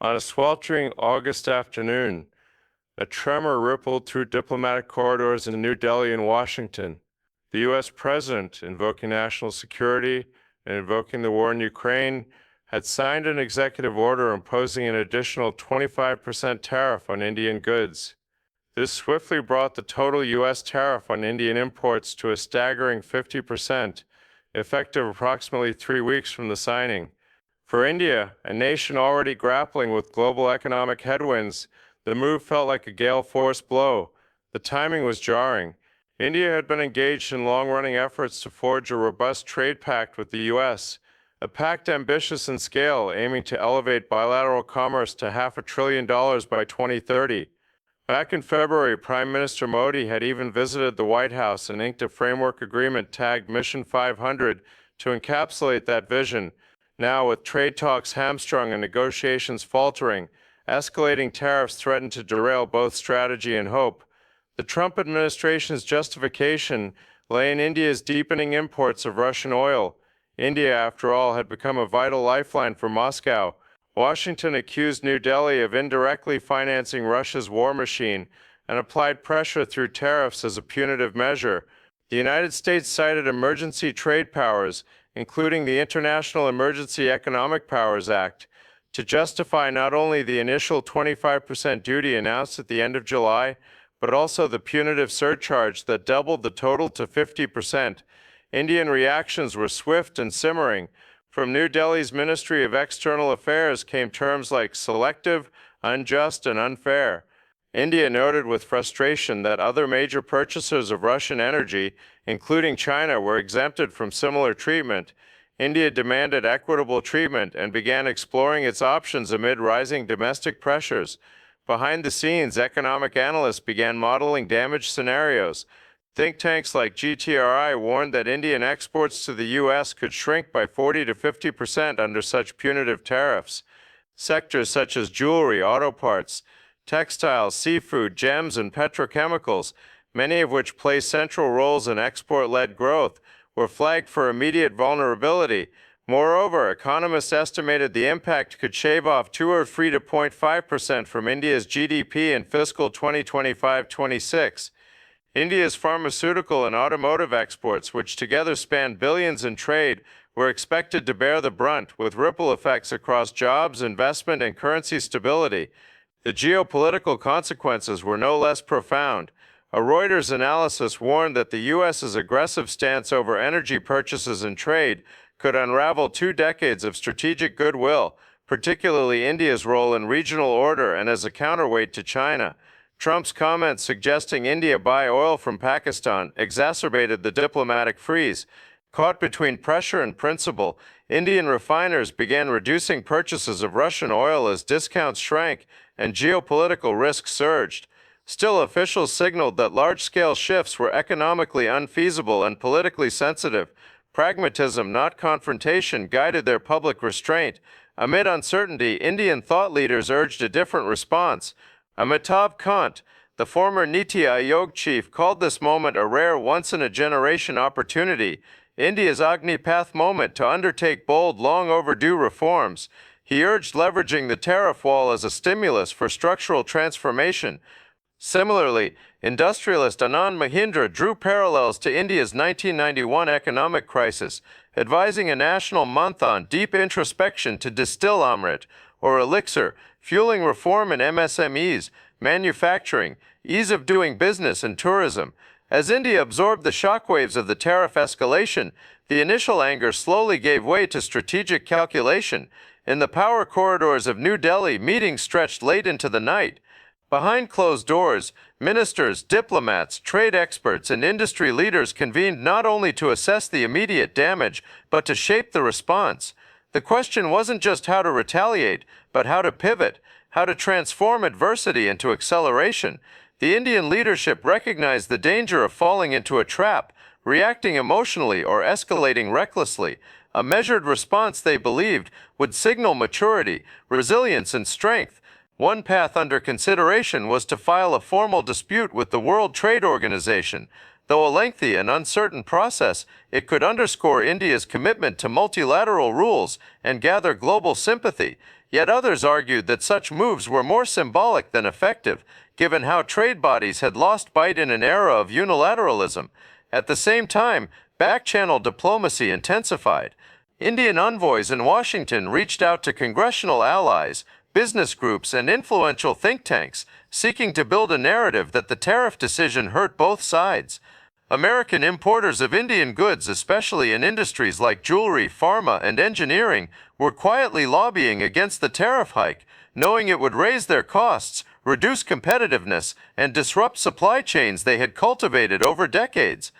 On a sweltering August afternoon, a tremor rippled through diplomatic corridors in New Delhi and Washington. The U.S. president, invoking national security and invoking the war in Ukraine, had signed an executive order imposing an additional 25% tariff on Indian goods. This swiftly brought the total U.S. tariff on Indian imports to a staggering 50%, effective approximately 3 weeks from the signing. For India, a nation already grappling with global economic headwinds, the move felt like a gale-force blow. The timing was jarring. India had been engaged in long-running efforts to forge a robust trade pact with the U.S., a pact ambitious in scale, aiming to elevate bilateral commerce to $500 billion by 2030. Back in February, Prime Minister Modi had even visited the White House and inked a framework agreement tagged Mission 500 to encapsulate that vision. Now, with trade talks hamstrung and negotiations faltering, escalating tariffs threatened to derail both strategy and hope. The Trump administration's justification lay in India's deepening imports of Russian oil. India, after all, had become a vital lifeline for Moscow. Washington accused New Delhi of indirectly financing Russia's war machine and applied pressure through tariffs as a punitive measure. The United States cited emergency trade powers, including the International Emergency Economic Powers Act, to justify not only the initial 25% duty announced at the end of July, but also the punitive surcharge that doubled the total to 50%. Indian reactions were swift and simmering. From New Delhi's Ministry of External Affairs came terms like selective, unjust, and unfair. India noted with frustration that other major purchasers of Russian energy, including China, were exempted from similar treatment. India demanded equitable treatment and began exploring its options amid rising domestic pressures. Behind the scenes, economic analysts began modeling damage scenarios. Think tanks like GTRI warned that Indian exports to the U.S. could shrink by 40 to 50% under such punitive tariffs. Sectors such as jewelry, auto parts, textiles, seafood, gems, and petrochemicals, many of which play central roles in export-led growth, were flagged for immediate vulnerability. Moreover, economists estimated the impact could shave off 2 or 3 to 0.5% from India's GDP in fiscal 2025-26. India's pharmaceutical and automotive exports, which together span billions in trade, were expected to bear the brunt, with ripple effects across jobs, investment, and currency stability. The geopolitical consequences were no less profound. A Reuters analysis warned that the U.S.'s aggressive stance over energy purchases and trade could unravel 2 decades of strategic goodwill, particularly India's role in regional order and as a counterweight to China. Trump's comments suggesting India buy oil from Pakistan exacerbated the diplomatic freeze. Caught between pressure and principle, Indian refiners began reducing purchases of Russian oil as discounts shrank and geopolitical risks surged. Still, officials signaled that large-scale shifts were economically unfeasible and politically sensitive. Pragmatism, not confrontation, guided their public restraint. Amid uncertainty, Indian thought leaders urged a different response. Amitabh Kant, the former Niti Aayog chief, called this moment a rare once-in-a-generation opportunity, India's Agnipath moment to undertake bold, long-overdue reforms. He urged leveraging the tariff wall as a stimulus for structural transformation. Similarly, industrialist Anand Mahindra drew parallels to India's 1991 economic crisis, advising a national month on deep introspection to distill Amrit, or elixir, fueling reform in MSMEs, manufacturing, ease of doing business, and tourism. As India absorbed the shockwaves of the tariff escalation, the initial anger slowly gave way to strategic calculation. In the power corridors of New Delhi, meetings stretched late into the night. Behind closed doors, ministers, diplomats, trade experts, and industry leaders convened not only to assess the immediate damage, but to shape the response. The question wasn't just how to retaliate, but how to pivot, how to transform adversity into acceleration. The Indian leadership recognized the danger of falling into a trap, reacting emotionally or escalating recklessly. A measured response, they believed, would signal maturity, resilience, and strength. One path under consideration was to file a formal dispute with the World Trade Organization. Though a lengthy and uncertain process, it could underscore India's commitment to multilateral rules and gather global sympathy. Yet others argued that such moves were more symbolic than effective, given how trade bodies had lost bite in an era of unilateralism. At the same time, back-channel diplomacy intensified. Indian envoys in Washington reached out to congressional allies, business groups, and influential think tanks, seeking to build a narrative that the tariff decision hurt both sides. American importers of Indian goods, especially in industries like jewelry, pharma, and engineering, were quietly lobbying against the tariff hike, knowing it would raise their costs, reduce competitiveness, and disrupt supply chains they had cultivated over decades.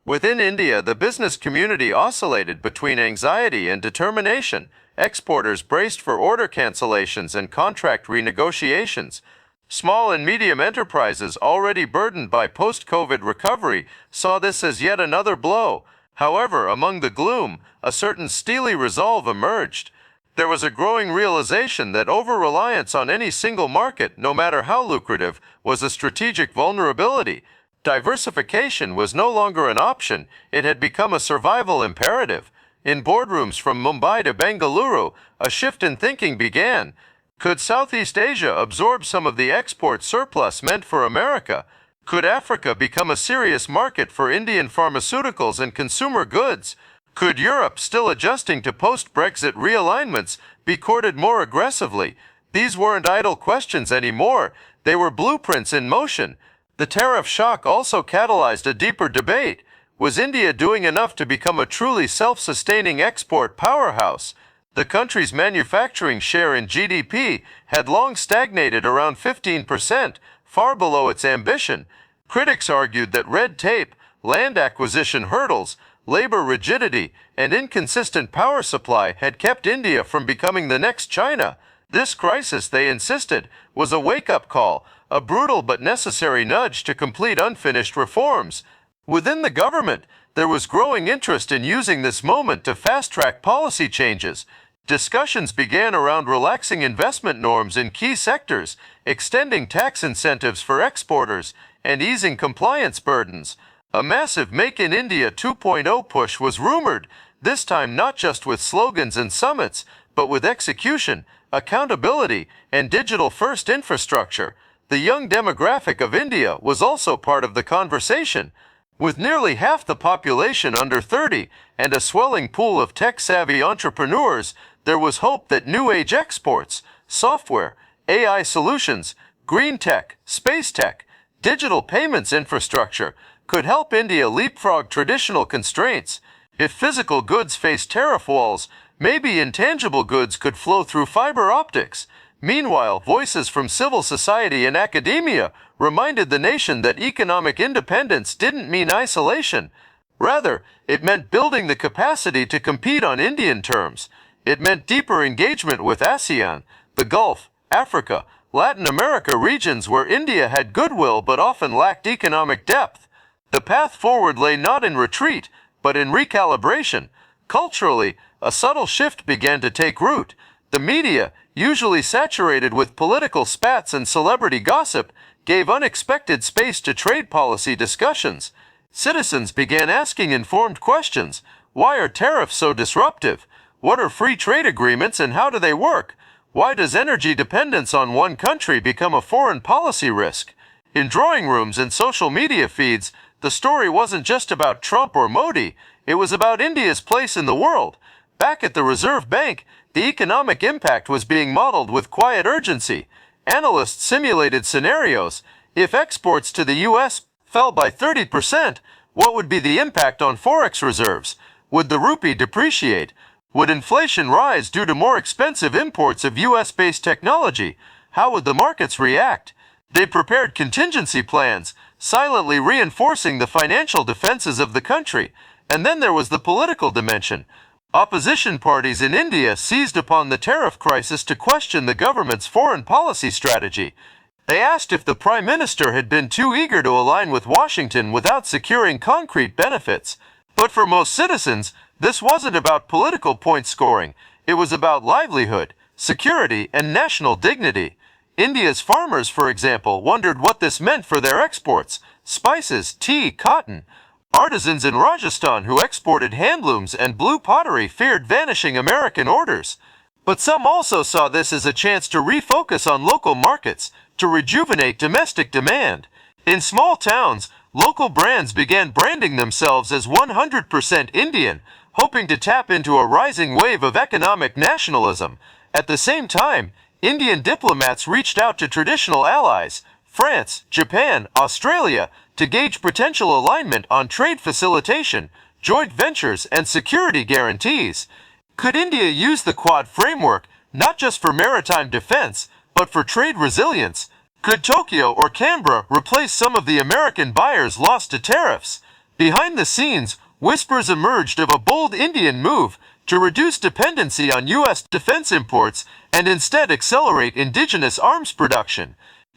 Within India, the business community oscillated between anxiety and determination. Exporters braced for order cancellations and contract renegotiations. Small and medium enterprises, already burdened by post-COVID recovery, saw this as yet another blow. However, among the gloom, a certain steely resolve emerged. There was a growing realization that over-reliance on any single market, no matter how lucrative, was a strategic vulnerability. Diversification was no longer an option, it had become a survival imperative. In boardrooms from Mumbai to Bengaluru, a shift in thinking began. Could Southeast Asia absorb some of the export surplus meant for America? Could Africa become a serious market for Indian pharmaceuticals and consumer goods? Could Europe, still adjusting to post-Brexit realignments, be courted more aggressively? These weren't idle questions anymore, they were blueprints in motion. The tariff shock also catalyzed a deeper debate. Was India doing enough to become a truly self-sustaining export powerhouse? The country's manufacturing share in GDP had long stagnated around 15%, far below its ambition. Critics argued that red tape, land acquisition hurdles, labor rigidity, and inconsistent power supply had kept India from becoming the next China. This crisis, they insisted, was a wake-up call, a brutal but necessary nudge to complete unfinished reforms. Within the government, there was growing interest in using this moment to fast-track policy changes. Discussions began around relaxing investment norms in key sectors, extending tax incentives for exporters, and easing compliance burdens. A massive Make in India 2.0 push was rumored, this time not just with slogans and summits, but with execution, accountability, and digital-first infrastructure. The young demographic of India was also part of the conversation. With nearly half the population under 30 and a swelling pool of tech-savvy entrepreneurs, there was hope that new-age exports, software, AI solutions, green tech, space tech, digital payments infrastructure could help India leapfrog traditional constraints. If physical goods faced tariff walls, maybe intangible goods could flow through fiber optics. Meanwhile, voices from civil society and academia reminded the nation that economic independence didn't mean isolation. Rather, it meant building the capacity to compete on Indian terms. It meant deeper engagement with ASEAN, the Gulf, Africa, Latin America regions where India had goodwill but often lacked economic depth. The path forward lay not in retreat, but in recalibration. Culturally, a subtle shift began to take root. The media, usually saturated with political spats and celebrity gossip, gave unexpected space to trade policy discussions. Citizens began asking informed questions. Why are tariffs so disruptive? What are free trade agreements and how do they work? Why does energy dependence on one country become a foreign policy risk? In drawing rooms and social media feeds, the story wasn't just about Trump or Modi, it was about India's place in the world. Back at the Reserve Bank, the economic impact was being modeled with quiet urgency. Analysts simulated scenarios. If exports to the US fell by 30%, what would be the impact on forex reserves? Would the rupee depreciate? Would inflation rise due to more expensive imports of US-based technology? How would the markets react? They prepared contingency plans, silently reinforcing the financial defenses of the country. And then there was the political dimension. Opposition parties in India seized upon the tariff crisis to question the government's foreign policy strategy. They asked if the Prime Minister had been too eager to align with Washington without securing concrete benefits. But for most citizens, this wasn't about political point scoring. It was about livelihood, security, and national dignity. India's farmers, for example, wondered what this meant for their exports: spices, tea, cotton. Artisans in Rajasthan who exported handlooms and blue pottery feared vanishing American orders. But some also saw this as a chance to refocus on local markets, to rejuvenate domestic demand. In small towns, local brands began branding themselves as 100% Indian, hoping to tap into a rising wave of economic nationalism. At the same time, Indian diplomats reached out to traditional allies, France, Japan, Australia, to gauge potential alignment on trade facilitation, joint ventures, and security guarantees. Could India use the Quad framework not just for maritime defense, but for trade resilience? Could Tokyo or Canberra replace some of the American buyers lost to tariffs? Behind the scenes, whispers emerged of a bold Indian move to reduce dependency on U.S. defense imports and instead accelerate indigenous arms production.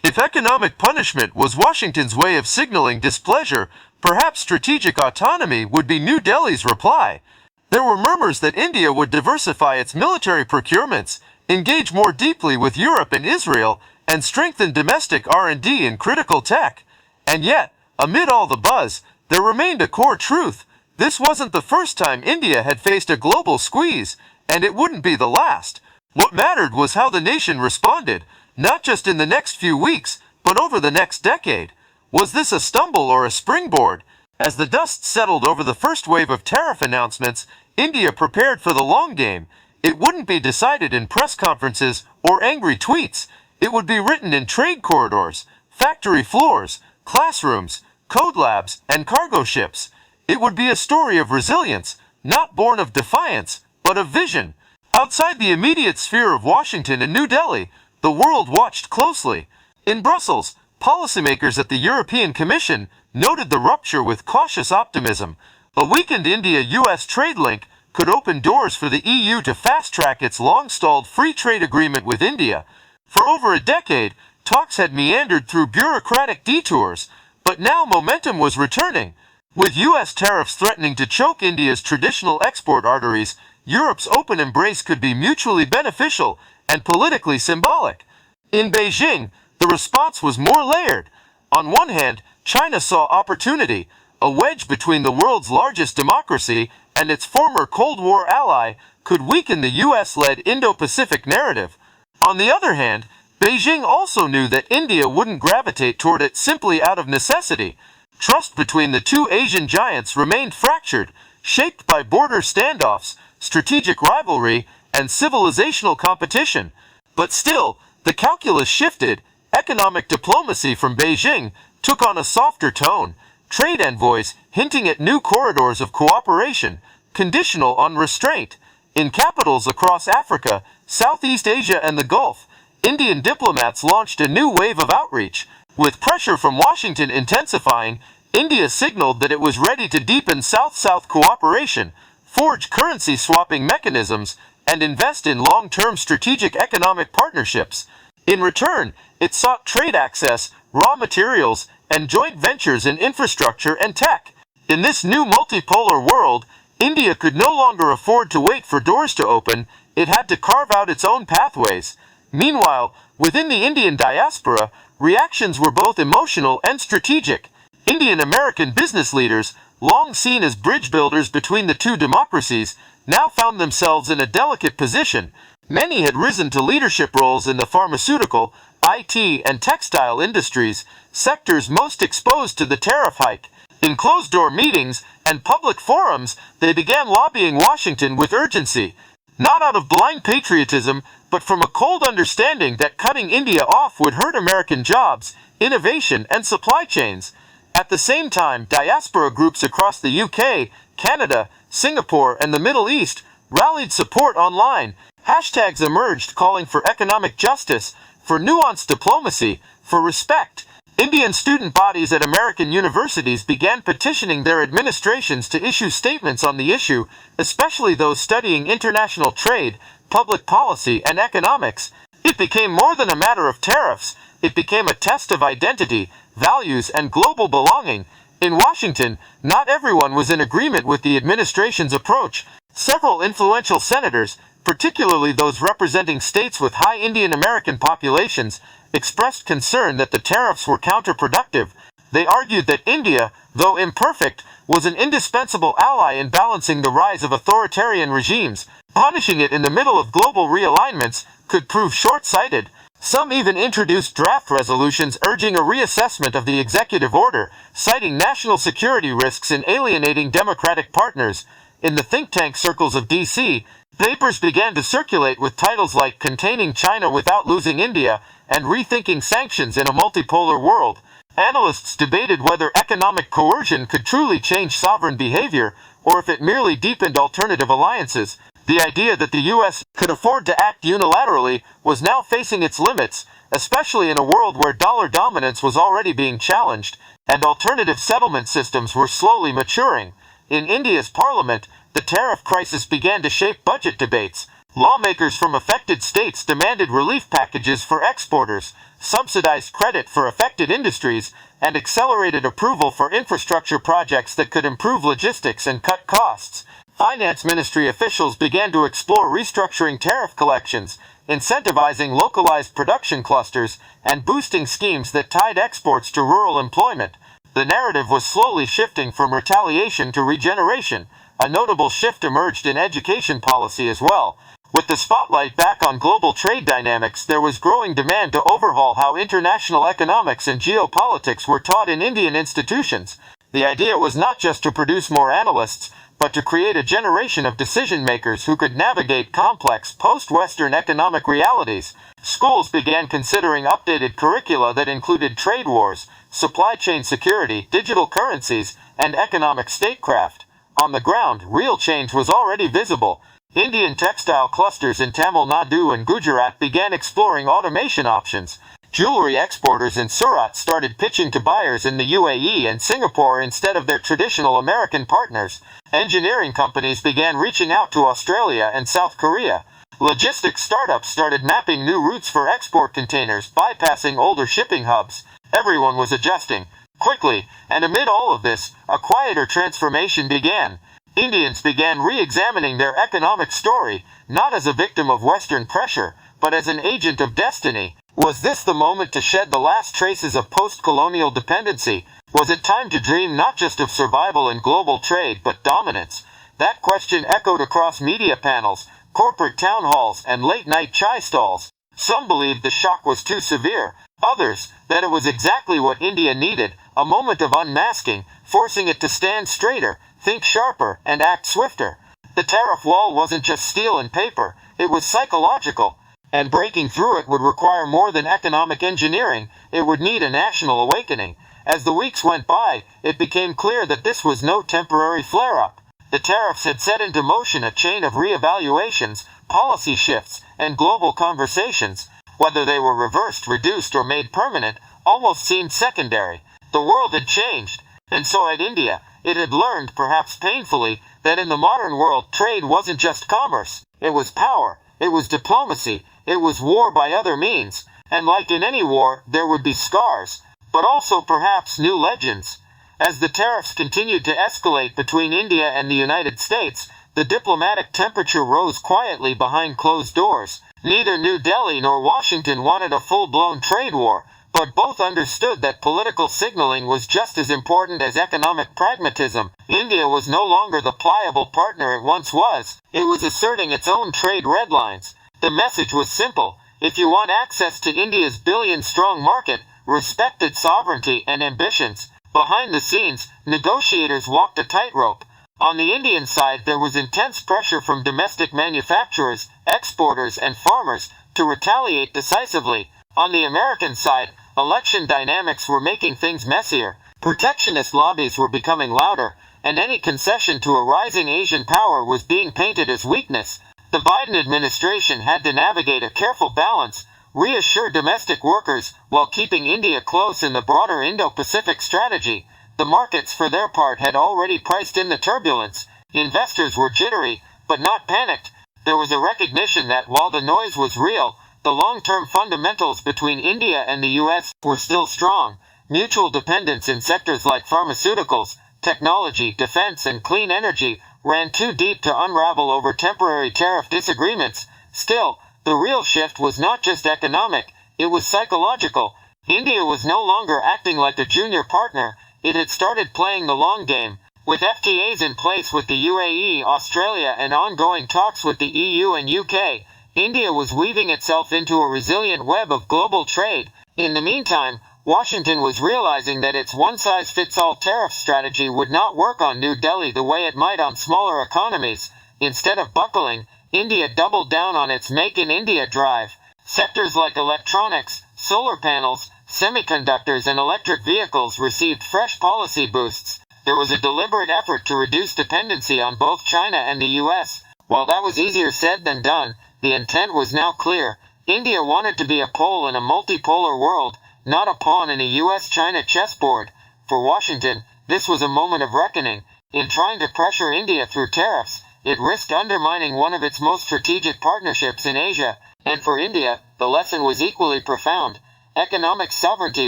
If economic punishment was Washington's way of signaling displeasure, perhaps strategic autonomy would be New Delhi's reply. There were murmurs that India would diversify its military procurements, engage more deeply with Europe and Israel, and strengthen domestic R&D in critical tech. And yet, amid all the buzz, there remained a core truth. This wasn't the first time India had faced a global squeeze, and it wouldn't be the last. What mattered was how the nation responded, not just in the next few weeks, but over the next decade. Was this a stumble or a springboard? As the dust settled over the first wave of tariff announcements, India prepared for the long game. It wouldn't be decided in press conferences or angry tweets. It would be written in trade corridors, factory floors, classrooms, code labs, and cargo ships. It would be a story of resilience, not born of defiance, but of vision. Outside the immediate sphere of Washington and New Delhi, the world watched closely. In Brussels, policymakers at the European Commission noted the rupture with cautious optimism. A weakened India-US trade link could open doors for the EU to fast-track its long-stalled free trade agreement with India. For over a decade, talks had meandered through bureaucratic detours, but now momentum was returning. With US tariffs threatening to choke India's traditional export arteries, Europe's open embrace could be mutually beneficial and politically symbolic. In Beijing, the response was more layered. On one hand, China saw opportunity. A wedge between the world's largest democracy and its former Cold War ally could weaken the US-led Indo-Pacific narrative. On the other hand, Beijing also knew that India wouldn't gravitate toward it simply out of necessity. Trust between the two Asian giants remained fractured, shaped by border standoffs, strategic rivalry, and civilizational competition. But still, the calculus shifted. Economic diplomacy from Beijing took on a softer tone. Trade envoys hinting at new corridors of cooperation, conditional on restraint. In capitals across Africa, Southeast Asia, and the Gulf, Indian diplomats launched a new wave of outreach. With pressure from Washington intensifying, India signaled that it was ready to deepen South-South cooperation, forge currency-swapping mechanisms, and invest in long-term strategic economic partnerships. In return, it sought trade access, raw materials, and joint ventures in infrastructure and tech. In this new multipolar world, India could no longer afford to wait for doors to open. It had to carve out its own pathways. Meanwhile, within the Indian diaspora, reactions were both emotional and strategic. Indian-American business leaders, long seen as bridge builders between the two democracies, now found themselves in a delicate position. Many had risen to leadership roles in the pharmaceutical, IT, and textile industries, sectors most exposed to the tariff hike. In closed-door meetings and public forums, they began lobbying Washington with urgency, not out of blind patriotism, but from a cold understanding that cutting India off would hurt American jobs, innovation, and supply chains. At the same time, diaspora groups across the UK, Canada, Singapore, and the Middle East rallied support online. Hashtags emerged calling for economic justice, for nuanced diplomacy, for respect. Indian student bodies at American universities began petitioning their administrations to issue statements on the issue, especially those studying international trade, public policy, and economics. It became more than a matter of tariffs. It became a test of identity, values, and global belonging. In Washington, not everyone was in agreement with the administration's approach. Several influential senators, particularly those representing states with high Indian American populations, expressed concern that the tariffs were counterproductive. They argued that India, though imperfect, was an indispensable ally in balancing the rise of authoritarian regimes. Punishing it in the middle of global realignments could prove short-sighted. Some even introduced draft resolutions urging a reassessment of the executive order, citing national security risks in alienating democratic partners. In the think tank circles of D.C., papers began to circulate with titles like Containing China Without Losing India and Rethinking Sanctions in a Multipolar World. Analysts debated whether economic coercion could truly change sovereign behavior or if it merely deepened alternative alliances. The idea that the U.S. could afford to act unilaterally was now facing its limits, especially in a world where dollar dominance was already being challenged, and alternative settlement systems were slowly maturing. In India's parliament, the tariff crisis began to shape budget debates. Lawmakers from affected states demanded relief packages for exporters, subsidized credit for affected industries, and accelerated approval for infrastructure projects that could improve logistics and cut costs. Finance ministry officials began to explore restructuring tariff collections, incentivizing localized production clusters, and boosting schemes that tied exports to rural employment. The narrative was slowly shifting from retaliation to regeneration. A notable shift emerged in education policy as well. With the spotlight back on global trade dynamics, there was growing demand to overhaul how international economics and geopolitics were taught in Indian institutions. The idea was not just to produce more analysts, but to create a generation of decision-makers who could navigate complex post-Western economic realities. Schools began considering updated curricula that included trade wars, supply chain security, digital currencies, and economic statecraft. On the ground, real change was already visible. Indian textile clusters in Tamil Nadu and Gujarat began exploring automation options. Jewelry exporters in Surat started pitching to buyers in the UAE and Singapore instead of their traditional American partners. Engineering companies began reaching out to Australia and South Korea. Logistics startups started mapping new routes for export containers, bypassing older shipping hubs. Everyone was adjusting quickly, and amid all of this, a quieter transformation began. Indians began re-examining their economic story, not as a victim of Western pressure, but as an agent of destiny. Was this the moment to shed the last traces of post-colonial dependency? Was it time to dream not just of survival in global trade, but dominance? That question echoed across media panels, corporate town halls, and late-night chai stalls. Some believed the shock was too severe. Others, that it was exactly what India needed, a moment of unmasking, forcing it to stand straighter, think sharper, and act swifter. The tariff wall wasn't just steel and paper, it was psychological. And breaking through it would require more than economic engineering, it would need a national awakening. As the weeks went by, it became clear that this was no temporary flare-up. The tariffs had set into motion a chain of re-evaluations, policy shifts, and global conversations. Whether they were reversed, reduced, or made permanent, almost seemed secondary. The world had changed, and so had India. It had learned, perhaps painfully, that in the modern world, trade wasn't just commerce. It was power. It was diplomacy. It was war by other means. And like in any war, there would be scars, but also perhaps new legends. As the tariffs continued to escalate between India and the United States, the diplomatic temperature rose quietly behind closed doors. Neither New Delhi nor Washington wanted a full-blown trade war, but both understood that political signaling was just as important as economic pragmatism. India was no longer the pliable partner it once was. It was asserting its own trade red lines. The message was simple. If you want access to India's billion-strong market, respect its sovereignty and ambitions. Behind the scenes, negotiators walked a tightrope. On the Indian side, there was intense pressure from domestic manufacturers, exporters, and farmers to retaliate decisively. On the American side, election dynamics were making things messier. Protectionist lobbies were becoming louder, and any concession to a rising Asian power was being painted as weakness. The Biden administration had to navigate a careful balance, reassure domestic workers while keeping India close in the broader Indo-Pacific strategy. The markets, for their part, had already priced in the turbulence. Investors were jittery, but not panicked. There was a recognition that while the noise was real, the long-term fundamentals between India and the US were still strong. Mutual dependence in sectors like pharmaceuticals, technology, defense, and clean energy ran too deep to unravel over temporary tariff disagreements. Still, the real shift was not just economic, it was psychological. India was no longer acting like a junior partner, it had started playing the long game. With FTAs in place with the UAE, Australia, and ongoing talks with the EU and UK, India was weaving itself into a resilient web of global trade. In the meantime, Washington was realizing that its one-size-fits-all tariff strategy would not work on New Delhi the way it might on smaller economies. Instead of buckling, India doubled down on its Make in India drive. Sectors like electronics, solar panels, semiconductors, and electric vehicles received fresh policy boosts. There was a deliberate effort to reduce dependency on both China and the US. While that was easier said than done, the intent was now clear. India wanted to be a pole in a multipolar world, not a pawn in a US-China chessboard. For Washington, this was a moment of reckoning. In trying to pressure India through tariffs, it risked undermining one of its most strategic partnerships in Asia. And for India, the lesson was equally profound. Economic sovereignty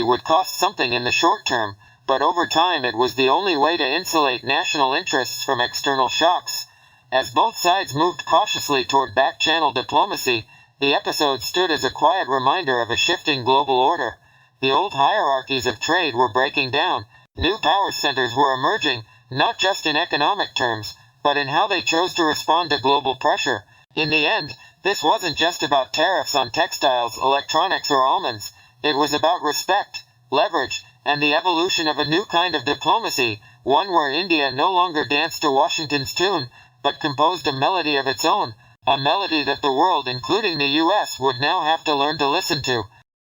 would cost something in the short term, but over time it was the only way to insulate national interests from external shocks. As both sides moved cautiously toward back-channel diplomacy, the episode stood as a quiet reminder of a shifting global order. The old hierarchies of trade were breaking down. New power centers were emerging, not just in economic terms, but in how they chose to respond to global pressure. In the end, this wasn't just about tariffs on textiles, electronics, or almonds. It was about respect, leverage, and the evolution of a new kind of diplomacy, one where India no longer danced to Washington's tune, but composed a melody of its own, a melody that the world, including the US, would now have to learn to listen to.